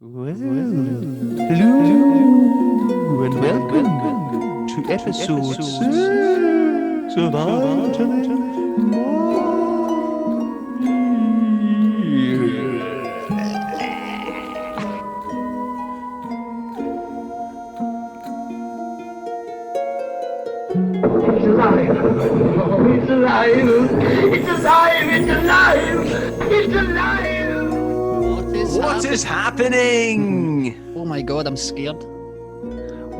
Well, hello and welcome to episode 6 of I'm Telling It's alive! Oh, it's alive! It's alive! It's alive! It's alive! What is happening? Oh my god, I'm scared.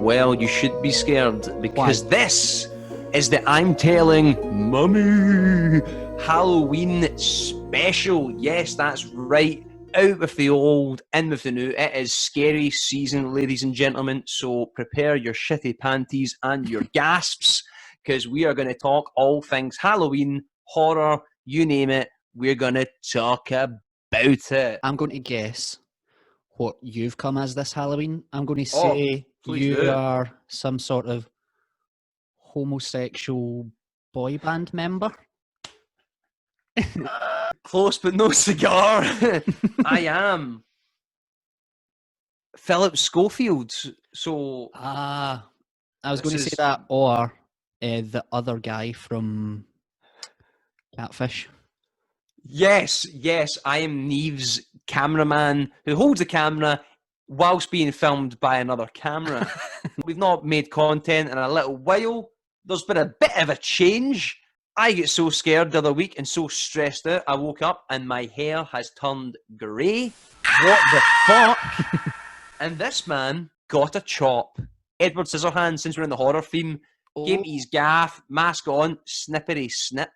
Well, you should be scared because Why? this is the I'm Telling Mummy Halloween special. Yes, that's right. Out with the old, in with the new. It is scary season, ladies and gentlemen. So prepare your shitty panties and your gasps because we are going to talk all things Halloween, horror, you name it. We're going to talk about it. I'm going to guess what you've come as this Halloween. I'm going to Oh, say please you do. are some sort of homosexual boy band member. Close but no cigar. I am Philip Schofield. So I was This going to say is- that, or the other guy from Catfish. yes, I am Neve's cameraman who holds the camera whilst being filmed by another camera. We've not made content in a little while. There's been a bit of a change. I get so scared the other week and so stressed out. I woke up and my hair has turned grey. What the fuck? And this man got a chop. Edward Scissorhands, since we're in the horror theme, gave me his gaff, mask on, snippery snip.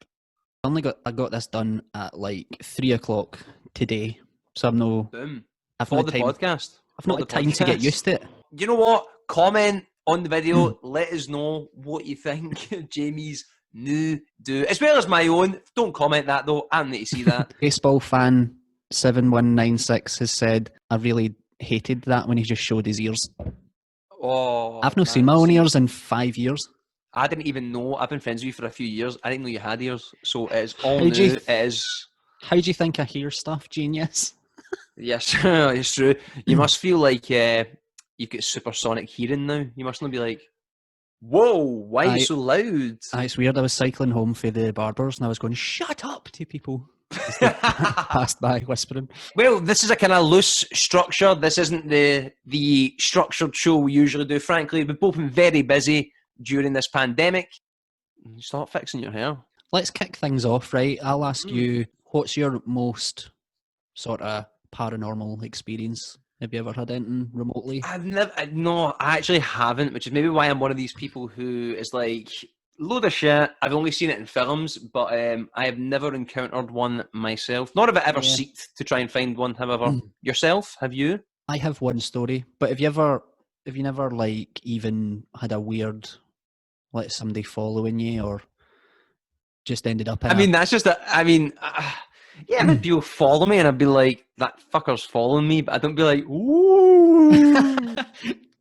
I got this done at like 3 o'clock today, so Boom. I've For not the had time. podcast. I've not had time to get used to it. You know what? Comment on the video. Let us know what you think of Jamie's new do, as well as my own. Don't comment that though. I need to see that. Baseball fan 7196 has said, I really hated that when he just showed his ears. Oh, I've not seen my own ears in 5 years. I didn't even know. I've been friends with you for a few years. I didn't know you had ears. So it is all How'd new. you- It is. How do you think I hear stuff, genius? Yes, it's true. You must feel like you've got supersonic hearing now. You must not be like, whoa, why are you so loud? It's weird. I was cycling home for the barbers and I was going, shut up to people. As they passed by whispering. Well, this is a kind of loose structure. This isn't the structured show we usually do. Frankly, we've both been very busy during this pandemic. Start fixing your hair. Let's kick things off, right? I'll ask you, what's your most sort of paranormal experience? Have you ever had anything remotely? No, I actually haven't, which is maybe why I'm one of these people who is like, load of shit. I've only seen it in films, but I have never encountered one myself. Nor have I ever Yeah. seeked to try and find one, however. Yourself, have you? I have one story, but have you never like even had a weird, like somebody following you or just ended up in That's just yeah, I've had people follow me and I'd be like, that fucker's following me, but I don't be like, ooh.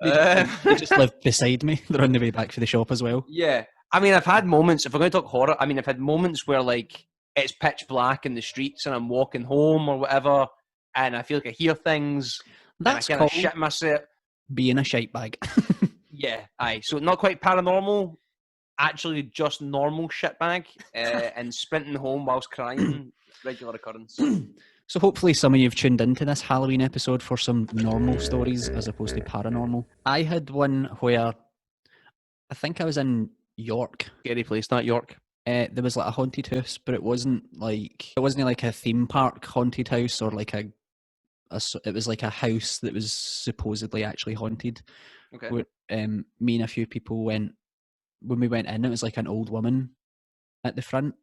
they just live beside me. They're on the way back for the shop as well. Yeah. I've had moments, if we're going to talk horror, I've had moments where like it's pitch black in the streets and I'm walking home or whatever and I feel like I hear things. That's and I kind called of shit myself. being a shite bag. Yeah, aye. So not quite paranormal, actually just normal shitbag and sprinting home whilst crying, regular occurrence. So hopefully some of you have tuned into this Halloween episode for some normal stories as opposed to paranormal. I had one where I think I was in York. Scary place, that York. There was like a haunted house, but it wasn't like a theme park haunted house or like it was like a house that was supposedly actually haunted. Okay. Where, me and a few people went. When we went in, it was like an old woman at the front.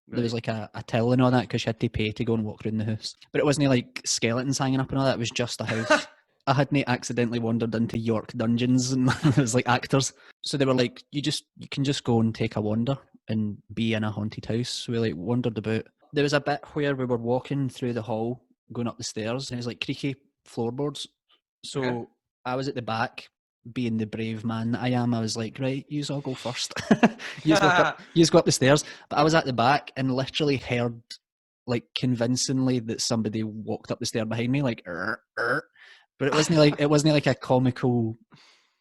There was like a till and all that because she had to pay to go and walk around the house. But it wasn't like skeletons hanging up and all that. It was just a house. I hadn't accidentally wandered into York dungeons and it was like actors. So they were like, you can just go and take a wander and be in a haunted house. So we like wandered about. There was a bit where we were walking through the hall, going up the stairs, and it was like creaky floorboards. So Okay. I was at the back, being the brave man that I am. I was like, right, yous all go first. Yous go up the stairs. But I was at the back and literally heard like convincingly that somebody walked up the stair behind me, like, But it wasn't like a comical.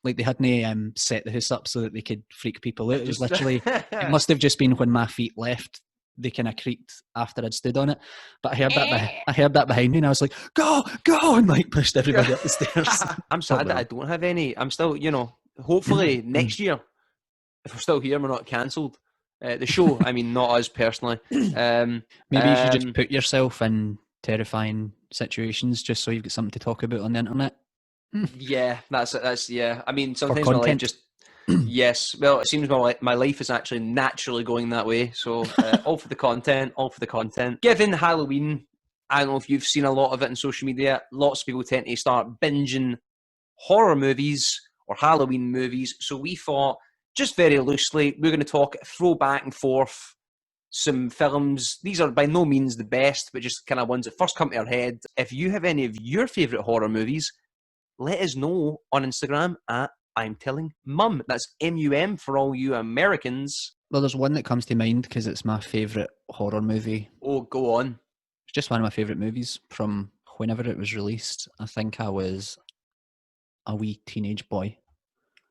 Like they hadn't set the house up so that they could freak people out. It was literally. It must have just been when my feet left. They kind of creaked after I'd stood on it. But I heard that behind me, and I was like, "Go, go!" and like pushed everybody up the stairs. I'm sad that I don't have any. I'm still, hopefully next year, if we're still here, we're not cancelled. The show, I mean, not us personally. Maybe you should just put yourself in terrifying situations just so you've got something to talk about on the internet. Yeah, that's yeah. I mean, sometimes For my life content. just yes. Well, it seems my life is actually naturally going that way. So all for the content, all for the content. Given Halloween, I don't know if you've seen a lot of it on social media. Lots of people tend to start binging horror movies or Halloween movies. So we thought, just very loosely, we're going to throw back and forth some films. These are by no means the best, but just kind of ones that first come to our head. If you have any of your favourite horror movies, let us know on Instagram at I'm Telling Mum. That's MUM for all you Americans. Well, there's one that comes to mind because it's my favourite horror movie. Oh, go on. It's just one of my favourite movies from whenever it was released. I think I was a wee teenage boy.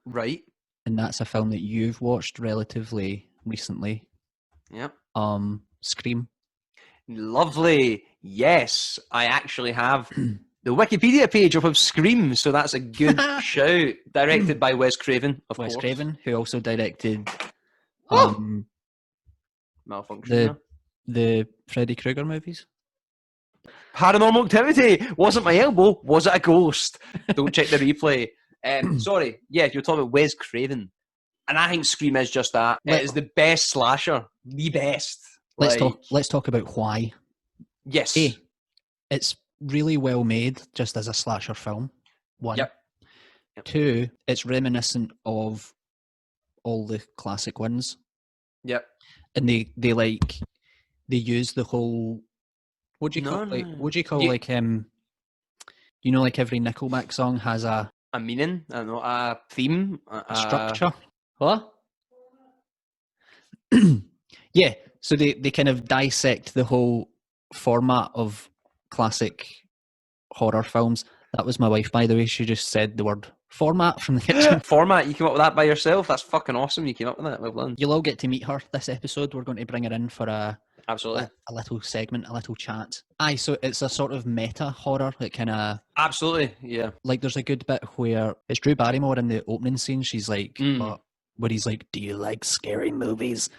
Right. And that's a film that you've watched relatively recently. Yep. Scream. Lovely. Yes, I actually have the Wikipedia page of Scream, so that's a good shout. Directed by Wes Craven, of course. Wes Craven, who also directed Malfunction. The Freddy Krueger movies. Paranormal Activity. Wasn't my elbow, was it a ghost? Don't check the replay. Sorry, yeah, you're talking about Wes Craven. And I think Scream is just that. It is the best slasher. The best. Let's talk about why. Yes. A, it's really well made just as a slasher film. One. Yep. Two, it's reminiscent of all the classic ones. Yep. And they use the whole what do you call like like every Nickelback song has a meaning, I don't know, a theme, a structure. What? Yeah, so they kind of dissect the whole format of classic horror films. That was my wife, by the way. She just said the word format from the kitchen. Format? You came up with that by yourself? That's fucking awesome. You came up with that. Well done. You'll all get to meet her this episode. We're going to bring her in for a little segment, a little chat. So it's a sort of meta horror. It kind of absolutely, yeah. Like there's a good bit where it's Drew Barrymore in the opening scene. She's like, where he's like, "Do you like scary movies?"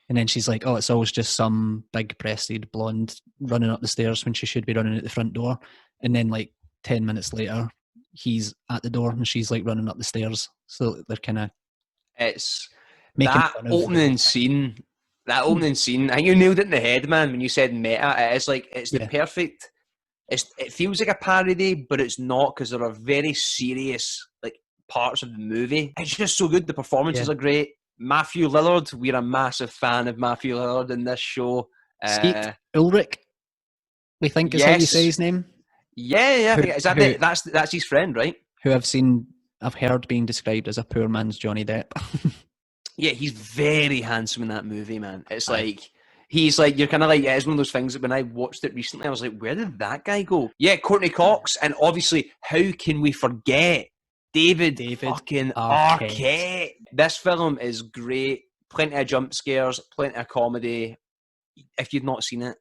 And then she's like, "Oh, it's always just some big-breasted blonde running up the stairs when she should be running at the front door." And then like 10 minutes later, he's at the door and she's like running up the stairs. So they're kind of that opening scene. That opening scene, I think you nailed it in the head, man, when you said meta. It's the perfect. It feels like a parody, but it's not, because there are very serious like parts of the movie. It's just so good. The performances are great. Matthew Lillard, we're a massive fan of Matthew Lillard in this show. Skeet Ulrich, we think is how you say his name. Yeah. That's his friend, right? Who I've heard being described as a poor man's Johnny Depp. Yeah, he's very handsome in that movie, man. It's like, he's like, you're kind of like, it's one of those things that when I watched it recently, I was like, where did that guy go? Yeah, Courtney Cox, and obviously, how can we forget David fucking Arquette? This film is great. Plenty of jump scares, plenty of comedy. If you've not seen it,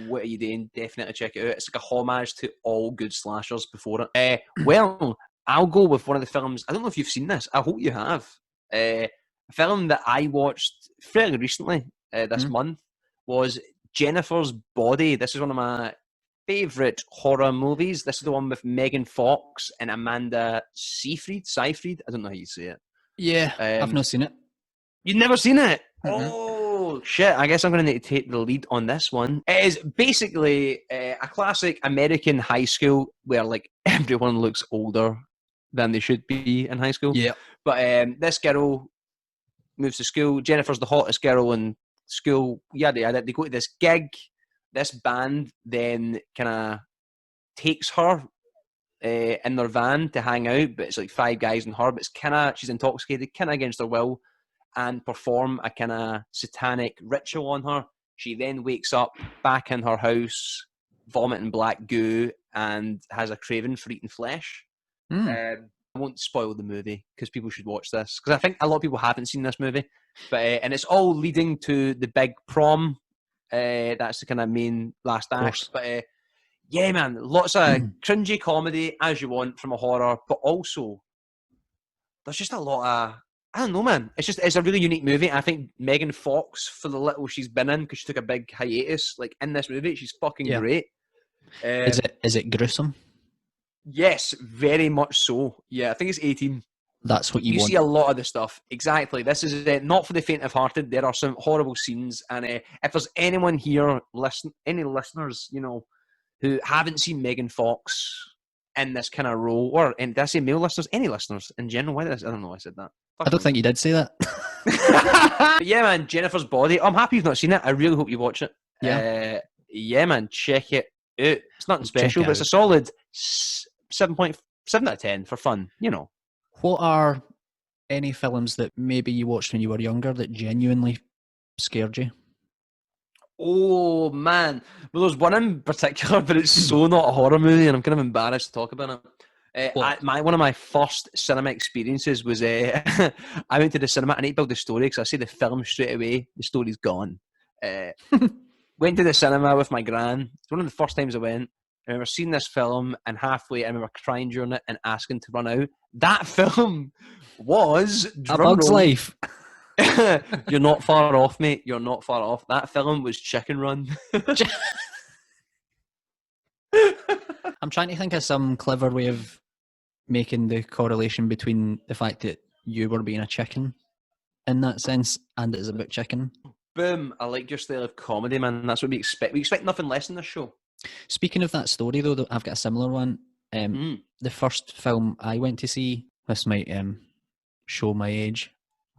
what are you doing? Definitely check it out. It's like a homage to all good slashers before it. Well, I'll go with one of the films. I don't know if you've seen this. I hope you have. A film that I watched fairly recently this month was Jennifer's Body. This is one of my favourite horror movies. This is the one with Megan Fox and Amanda Seyfried. I don't know how you say it. Yeah, I've not seen it. You've never seen it? Mm-hmm. Oh, shit. I guess I'm going to need to take the lead on this one. It is basically a classic American high school where like everyone looks older than they should be in high school. Yeah. But this girl moves to school. Jennifer's the hottest girl in school. Yada yada. They go to this gig. This band then kind of takes her in their van to hang out, but it's like 5 guys and her. But it's kind of, she's intoxicated, kind of against her will, and perform a kind of satanic ritual on her. She then wakes up back in her house vomiting black goo and has a craving for eating flesh. I won't spoil the movie because people should watch this, because I think a lot of people haven't seen this movie. But and it's all leading to the big prom. That's the kind of main last act. But yeah, man, lots of cringy comedy as you want from a horror, but also there's just a lot of, I don't know, man. It's a really unique movie. I think Megan Fox, for the little she's been in, because she took a big hiatus, like in this movie, she's fucking great. Is it gruesome? Yes, very much so. Yeah, I think it's 18. That's what you want. See a lot of the stuff. Exactly. This is not for the faint of hearted. There are some horrible scenes, and if there's anyone here, any listeners, you know, who haven't seen Megan Fox in this kind of role, or did I say male listeners? Any listeners in general? Why did I don't know. I said that. I don't think you did say that. But yeah, man, Jennifer's Body. I'm happy you've not seen it. I really hope you watch it. Yeah. Yeah, man, check it out. It's nothing special, but it's a solid 7.7 out of 10 for fun, you know. What are any films that maybe you watched when you were younger that genuinely scared you? Oh, man. Well, there's one in particular, but it's so not a horror movie, and I'm kind of embarrassed to talk about it. One of my first cinema experiences was I went to the cinema. I need to build the story because I see the film straight away. The story's gone. Went to the cinema with my gran. It's one of the first times I went. I remember seeing this film, and halfway I remember crying during it and asking to run out. That film was A Bug's Life. You're not far off, mate. You're not far off. That film was Chicken Run. I'm trying to think of some clever way of making the correlation between the fact that you were being a chicken in that sense and it is about chicken. Boom. I like your style of comedy, man. That's what we expect. We expect nothing less in this show. Speaking of that story, though, I've got a similar one. The first film I went to see, this might show my age,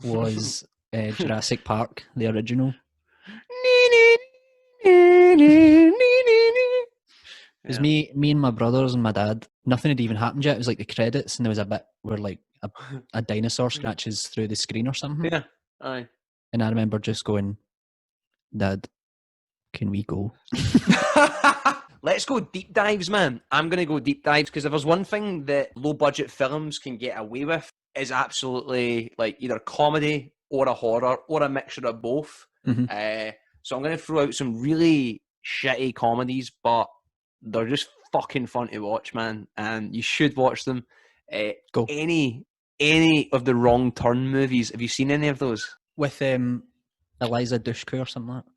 was Jurassic Park, the original. It was me and my brothers and my dad. Nothing had even happened yet. It was like the credits, and there was a bit where like a dinosaur scratches through the screen or something. Yeah, aye. And I remember just going, Dad, can we go? Let's go deep dives, man. I'm going to go deep dives because if there's one thing that low budget films can get away with is absolutely like either comedy or a horror or a mixture of both. Mm-hmm. So I'm going to throw out some really shitty comedies, but they're just fucking fun to watch, man. And you should watch them. Go. Any of the Wrong Turn movies. Have you seen any of those? With Eliza Dushku or something like that.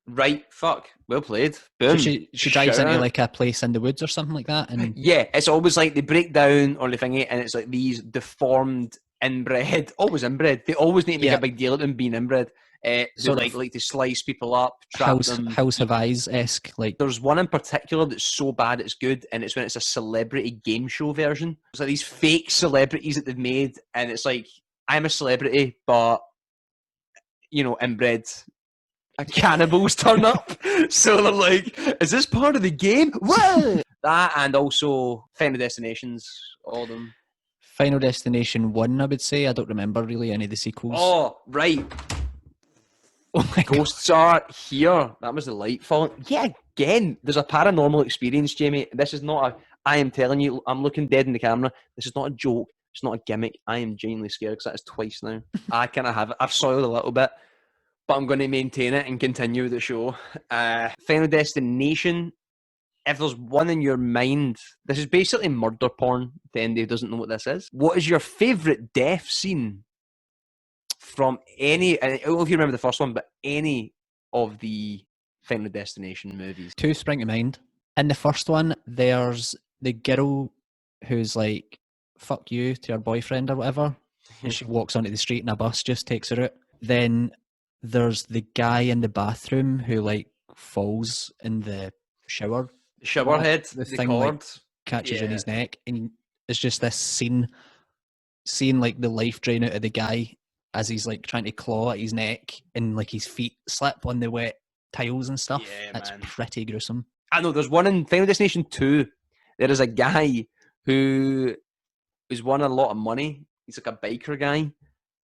Right, fuck. Well played. Boom. So she drives into like a place in the woods or something like that. And yeah, it's always like they break down or the thingy, and it's like these deformed inbred, always inbred. They always need to make a big deal of them being inbred. So like to slice people up, trap them. House of Eyes-esque. Like there's one in particular that's so bad it's good, and it's when it's a celebrity game show version. It's like these fake celebrities that they've made, and it's like I'm a celebrity, but you know, inbred. Cannibals turn up, so they're like, "Is this part of the game?" Well, that and also Final Destinations, all of them. Final Destination 1, I would say. I don't remember really any of the sequels. Oh, right. Oh my Ghosts are here. That was the light falling. Yeah, again, there's a paranormal experience, Jamie. This is not I am telling you, I'm looking dead in the camera. This is not a joke. It's not a gimmick. I am genuinely scared because that is twice now. I kind of have it. I've soiled a little bit. But I'm going to maintain it and continue the show. Final Destination, if there's one in your mind, this is basically murder porn to anybody who doesn't know what this is. What is your favourite death scene from any, I don't know if you remember the first one, but any of the Final Destination movies? Two spring to mind. In the first one, there's the girl who's like, fuck you to her boyfriend or whatever. And she walks onto the street and a bus just takes her out. Then there's the guy in the bathroom who like falls in the shower. The shower head, the thing cord like, catches in his neck, and it's just this scene, seeing like the life drain out of the guy as he's like trying to claw at his neck, and like his feet slip on the wet tiles and stuff. Yeah, that's man. pretty gruesome. I know there's one in Final Destination 2. There is a guy who has won a lot of money. He's like a biker guy.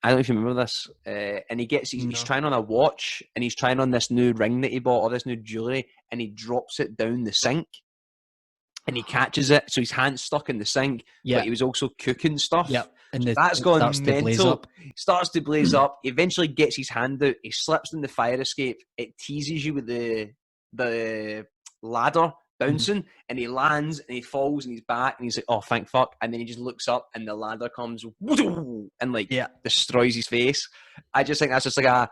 I don't know if you remember this. And he's No. trying on a watch, and he's trying on this new ring that he bought, or this new jewelry, and he drops it down the sink, and he catches it. So his hand's stuck in the sink, Yeah. but he was also cooking stuff. Yep. And So it that's gone starts to blaze mental. up. Starts to blaze up. He eventually gets his hand out. He slips in the fire escape. It teases you with the ladder bouncing, and he lands and he falls and he's back and he's like, oh, thank fuck. And then he just looks up and the ladder comes and like destroys his face. I just think that's just like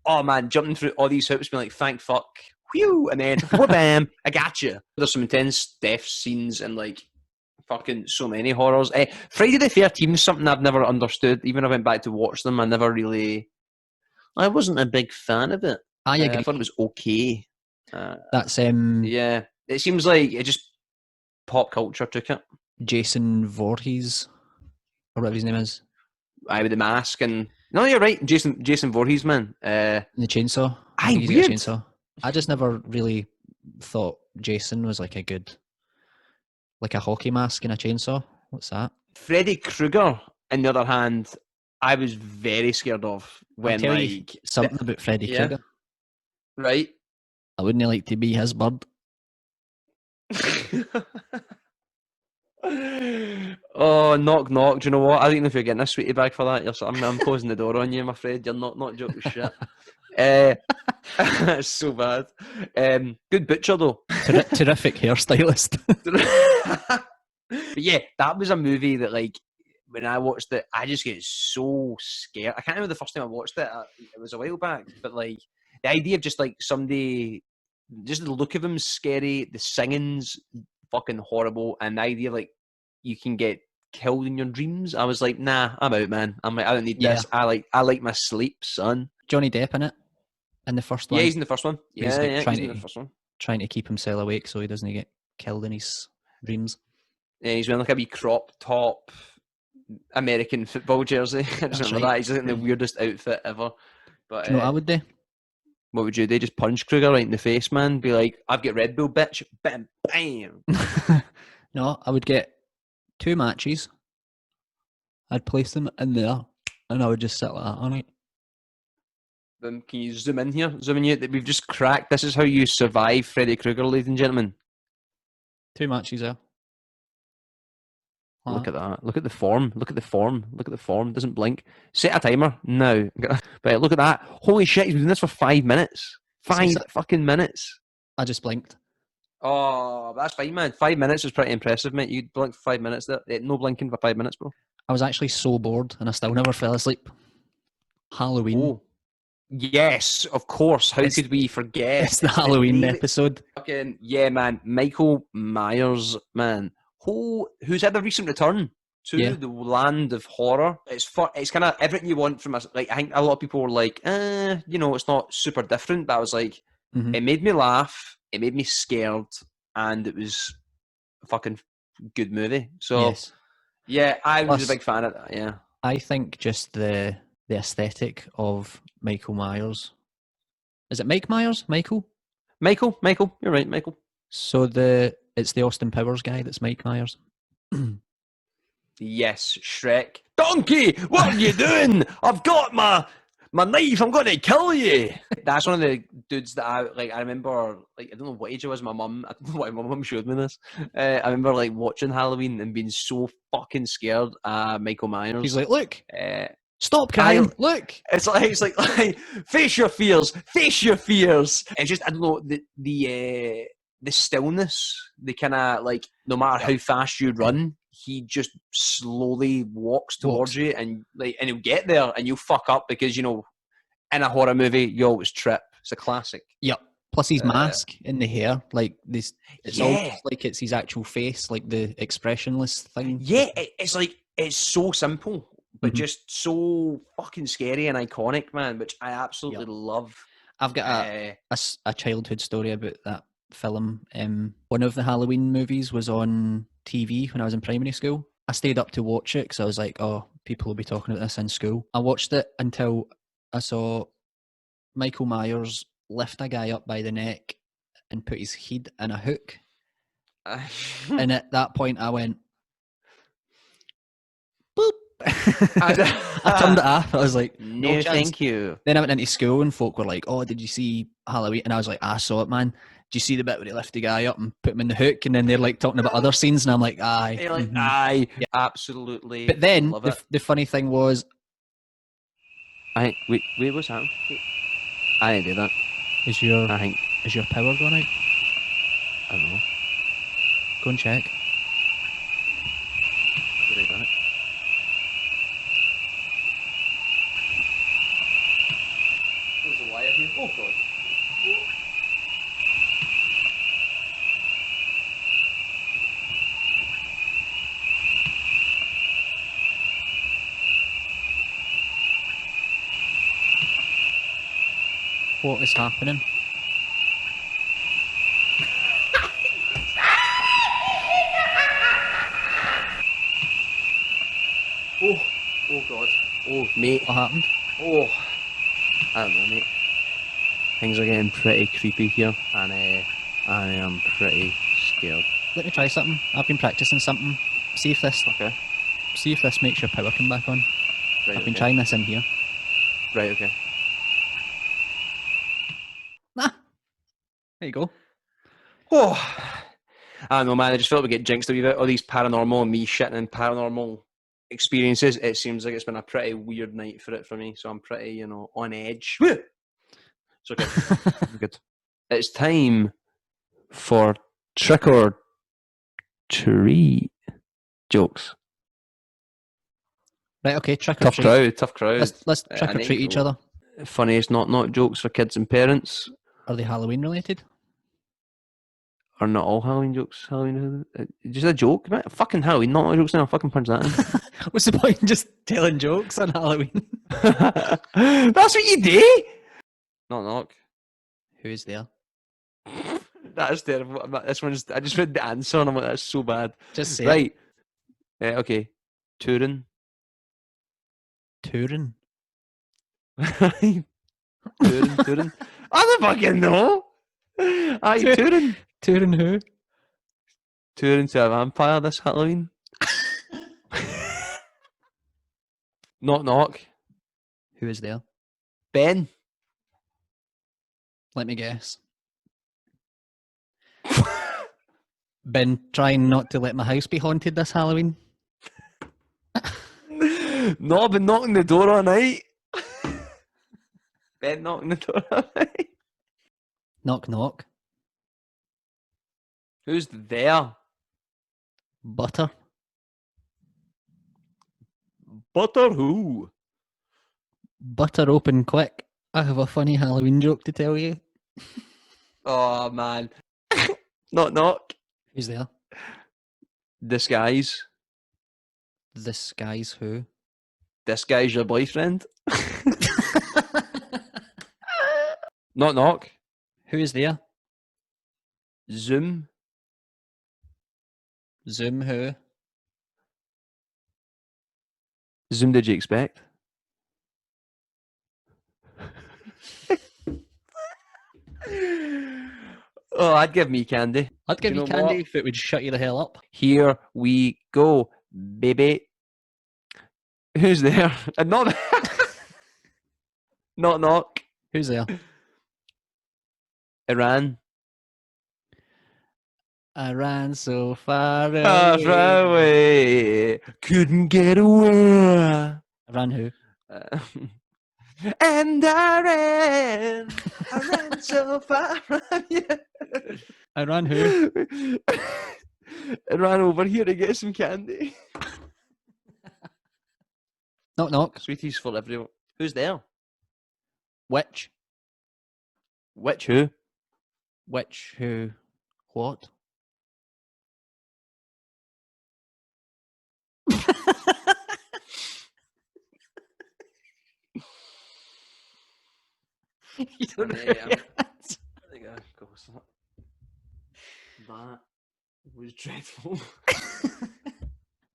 oh man, jumping through all these hoops, being like, thank fuck, whew, and then bam, I got you. There's some intense death scenes and like fucking so many horrors. Friday the 13th is something I've never understood. Even if I went back to watch them, I wasn't a big fan of it. I agree. I thought it was okay. That's yeah. It seems like it just pop culture took it. Jason Voorhees, or whatever his name is. With the mask and no, you're right, Jason Voorhees, man. The chainsaw. I think he's got a chainsaw. I just never really thought Jason was like a good, like a hockey mask and a chainsaw. What's that? Freddy Krueger, on the other hand, I was very scared of when I'll tell you something about Freddy Krueger. Right. I wouldn't like to be his bird. Oh, knock knock. Do you know what? I don't know if you're getting a sweetie bag for that. I'm closing the door on you, I'm afraid. You're not joking shit. It's so bad. Good butcher though. Terrific hairstylist. But yeah, that was a movie that like when I watched it, I just get so scared. I can't remember the first time I watched it. It was a while back, but like the idea of just like somebody, just the look of him's scary, the singing's fucking horrible, and the idea of like you can get killed in your dreams. I was like, nah, I'm out, man. I'm like, I don't need this. I like my sleep, son. Johnny Depp in it, in the first one. Yeah, he's in the first one. He's He's in the first one. Trying to keep himself awake so he doesn't get killed in his dreams. Yeah, he's wearing like a wee crop top American football jersey. I just remember that. He's like in the weirdest outfit ever. But do you know what I would do? What would you do? Just punch Krueger right in the face, man. Be like, I've got Red Bull, bitch. Bam, bam. No, I would get 2 matches. I'd place them in there, and I would just sit like that on it. Then can you zoom in here? Zoom in here. We've just cracked. This is how you survive Freddy Krueger, ladies and gentlemen. 2 matches there. Look at that. Look at the form. Look at the form. Look at the form. Doesn't blink. Set a timer now. But look at that. Holy shit, he's been doing this for 5 minutes. 5 fucking minutes. I just blinked. Oh, that's fine, man. 5 minutes is pretty impressive, mate. You blinked for 5 minutes there. No blinking for 5 minutes, bro. I was actually so bored, and I still never fell asleep. Halloween. Oh. Yes, of course. How could we forget? It's the Halloween episode. Fucking yeah, man. Michael Myers, man. Who's had a recent return to the land of horror. It's kind of everything you want from us. Like I think a lot of people were like, it's not super different. But I was like, It made me laugh, it made me scared, and it was a fucking good movie. So yeah, I was a big fan of that. Yeah, I think just the aesthetic of Michael Myers. Is it Mike Myers? Michael. You're right, Michael. So it's the Austin Powers guy that's Mike Myers. Yes, Shrek. Donkey, what are you doing? I've got my knife. I'm going to kill you. That's one of the dudes that I remember. Like I don't know what age I was. I don't know why my mum showed me this. I remember like watching Halloween and being so fucking scared. Michael Myers. He's like, look. Stop crying! Look, it's like face your fears. Face your fears. It's just I don't know the stillness. The kind of like no matter how fast you run, he just slowly walks towards you, and he'll get there, and you'll fuck up because in a horror movie you always trip. It's a classic. Yep. Plus his mask in the hair, like this. It's almost like it's his actual face, like the expressionless thing. Yeah, it's like it's so simple. But just so fucking scary and iconic, man, which I absolutely love. I've got a childhood story about that film. One of the Halloween movies was on TV when I was in primary school. I stayed up to watch it because I was like, oh, people will be talking about this in school. I watched it until I saw Michael Myers lift a guy up by the neck and put his head in a hook. And at that point I went, boop. I turned it off. I was like, no, chance. thank you. Then I went into school and folk were like, "Oh, did you see Halloween?" And I was like, "I saw it, man. Did you see the bit where they lift the guy up and put him in the hook?" And then they're like talking about other scenes, and I'm like, "Aye, You're like, mhm." aye, Yeah. absolutely. But then love it. the funny thing was, Wait, what's happening? I didn't do that. is your I think power going out? I don't know. Go and check. I'll be right back. There's a wire here. Oh god. What is happening? Oh god. Oh mate. What happened? Oh, I don't know, mate. Things are getting pretty creepy here, and I am pretty scared. Let me try something. I've been practicing something. See if this makes your power come back on. Right, I've been trying this in here. Right, okay. Ah, there you go. Oh, I don't know, man. I just felt we get jinxed a wee bit. All these paranormal and me shitting in paranormal experiences. It seems like it's been a pretty weird night for me. So I'm pretty, on edge. It's okay. I'm good. It's time for trick or treat jokes. Right, okay, trick or treat. Tough crowd. Let's trick or treat each other. Funniest not jokes for kids and parents. Are they Halloween related? Are not all Halloween jokes Halloween? Just a joke, man. Fucking Halloween, not all jokes now. I'll fucking punch that in. What's the point in just telling jokes on Halloween? That's what you do. Knock. Who is there? That's terrible. This one's. I just read the answer and I'm like, that's so bad. Just say it. Right. Okay. Touring. Touring. Touring. I don't fucking know. Aye, touring. Touring who? Touring to a vampire this Halloween. Knock. Who is there? Ben. Let me guess. Been trying not to let my house be haunted this Halloween. No, I've been knocking the door all night. Ben knocking the door all night. Knock. Who's there? Butter. Butter who? Butter open quick. I have a funny Halloween joke to tell you. Oh man. Knock. Who's there? Disguise. This guy's who? This guy's your boyfriend. Knock. Who is there? Zoom. Zoom who? Zoom did you expect? Oh, I'd give me candy. I'd give Do you you know candy what? if it would shut you the hell up. Here we go, baby. Who's there? Not knock. Who's there? Iran. I ran so far away. Far away. Couldn't get away. I ran who? And I ran so far from you. I ran who? I ran over here to get some candy. Knock. Sweeties for everyone. Who's there? Which? Which who? Which who? What? You don't know. That was dreadful.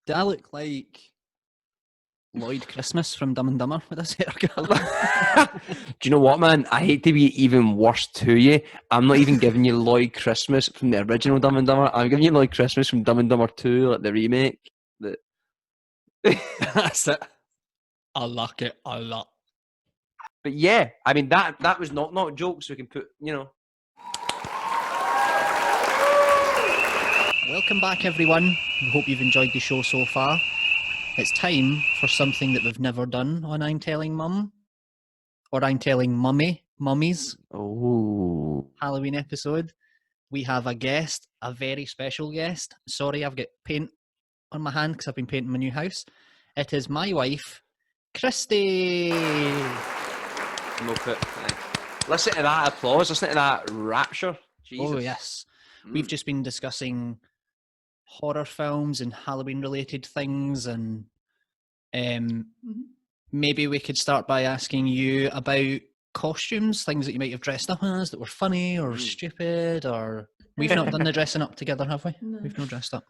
Do I look like Lloyd Christmas from Dumb and Dumber with this hair colour? Do you know what, man? I hate to be even worse to you. I'm not even giving you Lloyd Christmas from the original Dumb and Dumber. I'm giving you Lloyd Christmas from Dumb and Dumber 2, like the remake. That's it. I like it a lot. But yeah, I mean that was not jokes. We can put, Welcome back, everyone. We hope you've enjoyed the show so far. It's time for something that we've never done on I'm Telling Mum, or I'm Telling Mummies Oh, Halloween episode. We have a guest, a very special guest. Sorry, I've got paint on my hand because I've been painting my new house. It is my wife, Christie. no put. Listen to that applause. Listen to that rapture. Jesus. Oh, yes. We've just been discussing horror films and Halloween-related things, and maybe we could start by asking you about costumes, things that you might have dressed up as that were funny or stupid, or... We've not done the dressing up together, have we? No. We've not dressed up.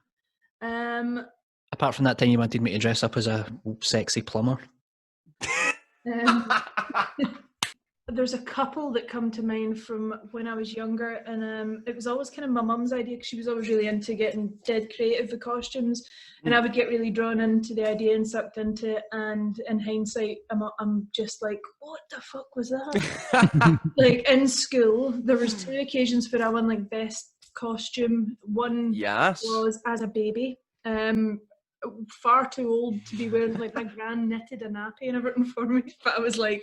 Apart from that time you wanted me to dress up as a sexy plumber. There's a couple that come to mind from when I was younger, and it was always kind of my mum's idea because she was always really into getting dead creative with costumes, and I would get really drawn into the idea and sucked into it. And in hindsight, I'm just like, what the fuck was that? Like in school, there was 2 occasions where I won like best costume. One Yes. was as a baby. Far too old to be wearing, like, my gran knitted a nappy and everything for me, but I was like,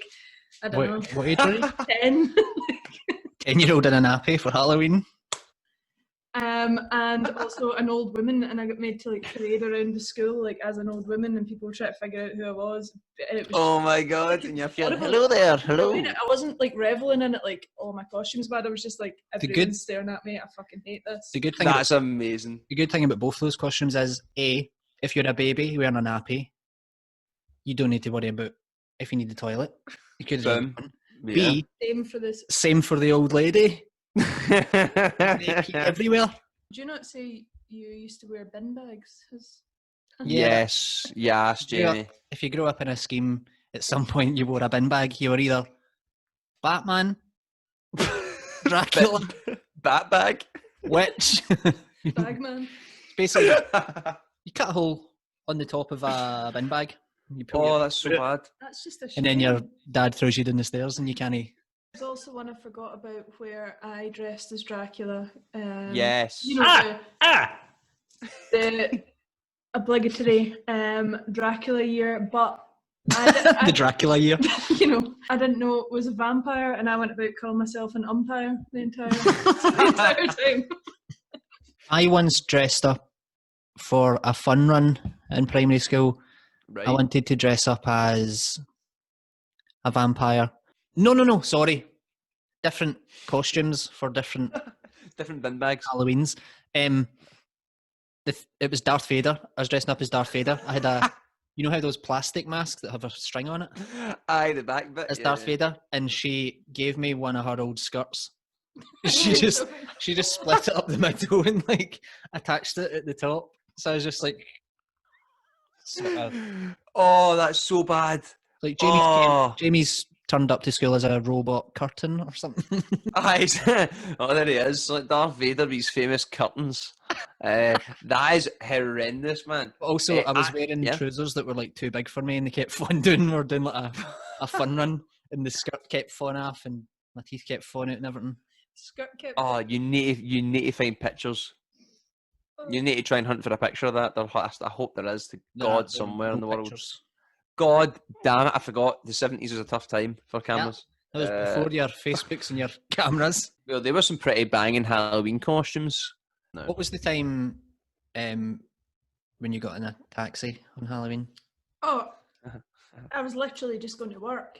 I don't know, What age were you? 10. 10-year-old in a nappy for Halloween. And also an old woman, and I got made to like parade around the school like as an old woman, and people were trying to figure out who I was. And it was Oh my god! And you're feeling, horrible. hello there, hello. I wasn't like reveling in it like, oh, my costume's bad. I was just like, The everyone's good- staring at me. I fucking hate this. The good thing That's amazing. The good thing about both those costumes is, A, if you're a baby wearing a nappy, you don't need to worry about if you need the toilet. You could just Boom. B, Same for this. same for the old lady. They pee everywhere. Do you not say you used to wear bin bags? Yes, Yeah. Jamie. If you grew up in a scheme, at some point you wore a bin bag. You were either Batman, Dracula, Bat bag. witch. Bagman. Basically, you cut a hole on the top of a bin bag. You pull Oh, your- that's so bad. That's just a shame. and then your dad throws you down the stairs and you can't. There's also one I forgot about where I dressed as Dracula. Yes. You know, the obligatory Dracula year, but The Dracula year. you know, I didn't know it was a vampire, and I went about calling myself an umpire the entire time. I once dressed up for a fun run in primary school. Right. I wanted to dress up as a vampire. No, sorry. Different costumes for different Different bin bags. Halloweens. It was Darth Vader. I was dressing up as Darth Vader. I had you know how those plastic masks that have a string on it? Aye, the back bit. As yeah. Darth Vader. And she gave me one of her old skirts. She just split it up the middle and like attached it at the top. So I was just like, sort of, Oh, that's so bad. like Oh. Jamie's turned up to school as a robot curtain or something. Aye. Oh, there he is. Like Darth Vader with his famous curtains. That is horrendous, man. Also, I was wearing yeah. trousers that were like too big for me, and they kept falling down. We were doing like a fun run, and the skirt kept falling off, and my teeth kept falling out and everything. Skirt kept. Oh, you need to find pictures. You need to try and hunt for a picture of that. I hope there is. To There God, are somewhere no in the world. pictures. God damn it! I forgot. The 70s was a tough time for cameras. That was before your Facebooks and your cameras. Well, there were some pretty banging Halloween costumes. No. What was the time when you got in a taxi on Halloween? Oh, I was literally just going to work.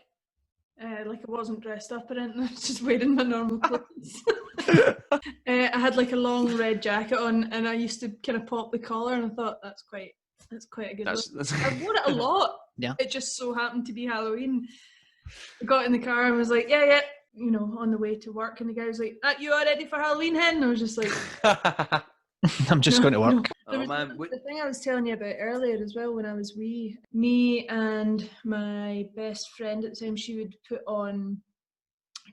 Like I wasn't dressed up or anything. I was just wearing my normal clothes. I had like a long red jacket on, and I used to kind of pop the collar, and I thought that's quite a good look. I wore it a lot. Yeah. It just so happened to be Halloween. I got in the car and was like, yeah, you know, on the way to work, and the guy was like, you all ready for Halloween, hen? And I was just like, I'm just going to work. no. Oh, There was man, the thing I was telling you about earlier as well, when I was wee, me and my best friend at the time, she would put on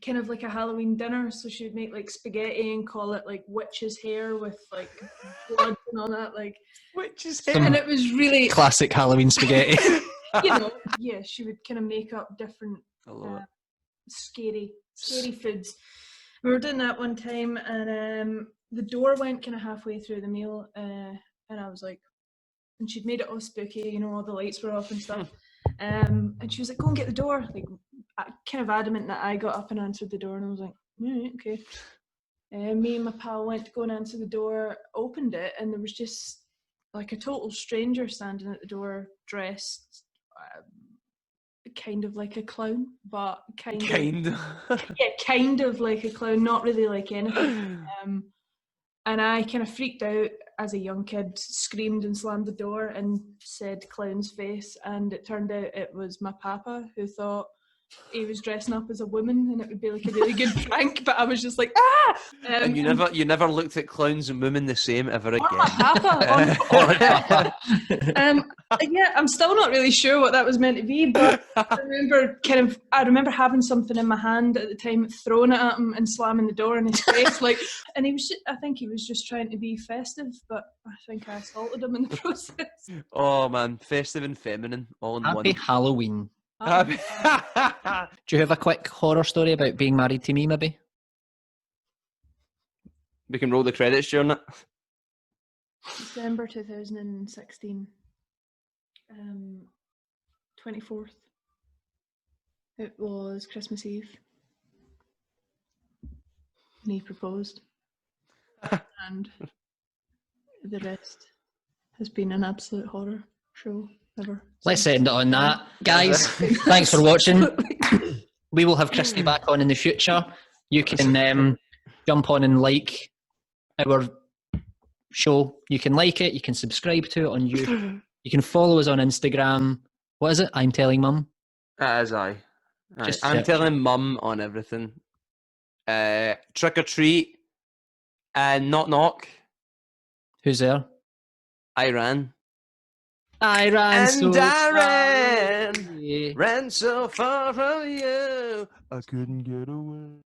kind of like a Halloween dinner. So she would make like spaghetti and call it like witch's hair with like blood and all that, like Witch's Some- and it was really Classic Halloween spaghetti. Yeah, she would kind of make up different I love it. scary foods. We were doing that one time, and the door went kind of halfway through the meal, and I was like, and she'd made it all spooky, all the lights were off and stuff. And she was like, go and get the door, like kind of adamant that I got up and answered the door, and I was like, okay. Me and my pal went to go and answer the door, opened it, and there was just like a total stranger standing at the door, dressed kind of like a clown, but kind of like a clown, not really like anything. And I kind of freaked out as a young kid, screamed and slammed the door and said clown's face, and it turned out it was my papa, who thought he was dressing up as a woman and it would be like a really good prank, but I was just like, ah! And you never looked at clowns and women the same ever again. Or my papa. Yeah, I'm still not really sure what that was meant to be, but I remember having something in my hand at the time, throwing it at him and slamming the door in his face, and I think he was just trying to be festive, but I think I assaulted him in the process. Oh man, festive and feminine, all in one. Happy Halloween. Happy. Do you have a quick horror story about being married to me, maybe? We can roll the credits during it. December 2016. 24th. It was Christmas Eve. And he proposed. And the rest has been an absolute horror show ever. Let's end it on that. Guys, thanks for watching. We will have Christie back on in the future. You can jump on and like our show. You can like it. You can subscribe to it on YouTube. You can follow us on Instagram. What is it? I'm telling mum. As I. Just I'm search telling mum on everything. Trick or treat. Knock knock. Who's there? I ran. I ran so I ran. far. Ran so far from you. I couldn't get away.